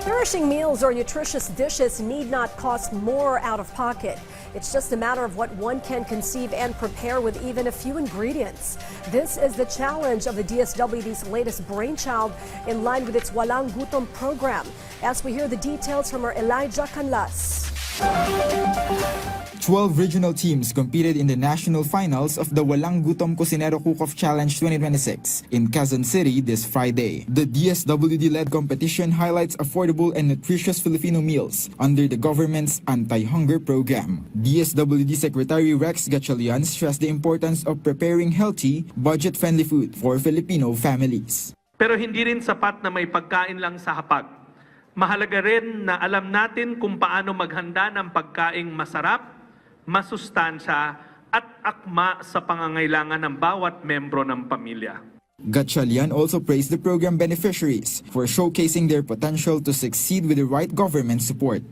Nourishing meals or nutritious dishes need not cost more out of pocket. It's just a matter of what one can conceive and prepare with even a few ingredients. This is the challenge of the DSWD's latest brainchild in line with its Walang Gutom program. As we hear the details from our Elijah Canlas. 12 regional teams competed in the national finals of the Walang Gutom Cocinero Cook-Off Challenge 2026 in Quezon City this Friday. The DSWD-led competition highlights affordable and nutritious Filipino meals under the government's anti-hunger program. DSWD Secretary Rex Gatchalian stressed the importance of preparing healthy, budget-friendly food for Filipino families. Pero hindi rin sapat na may pagkain lang sa hapag. Mahalaga rin na alam natin kung paano maghanda ng pagkaing masarap, masustansya at akma sa pangangailangan ng bawat membro ng pamilya. Gatchalian also praised the program beneficiaries for showcasing their potential to succeed with the right government support.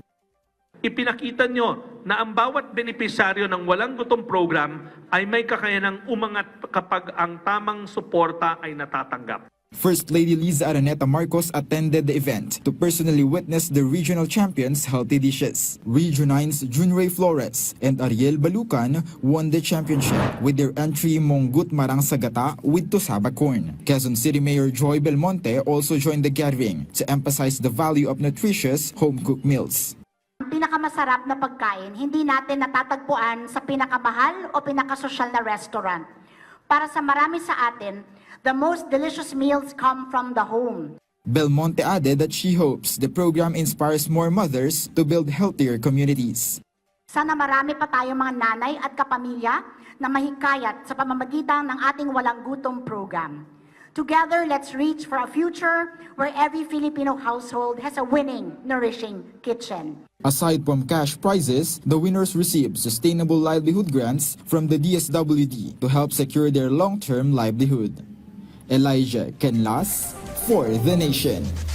Ipinakita nyo na ang bawat benepisyaryo ng Walang Gutom program ay may kakayanang umangat kapag ang tamang suporta ay natatanggap. First Lady Liza Araneta Marcos attended the event to personally witness the regional champions' healthy dishes. Region 9's Junray Flores and Ariel Balucan won the championship with their entry Monggut Marang Sagata with Tosaba corn. Quezon City Mayor Joy Belmonte also joined the gathering to emphasize the value of nutritious home-cooked meals. Ang pinakamasarap na pagkain, hindi natin natatagpuan sa pinakamahal o pinakasosyal na restaurant. Para sa marami sa atin, the most delicious meals come from the home. Belmonte added that she hopes the program inspires more mothers to build healthier communities. Sana marami pa tayong mga nanay at kapamilya na mahikayat sa pamamagitan ng ating Walang Gutom program. Together, let's reach for a future where every Filipino household has a winning, nourishing kitchen. Aside from cash prizes, the winners receive sustainable livelihood grants from the DSWD to help secure their long-term livelihood. Elijah Canlas for The Nation.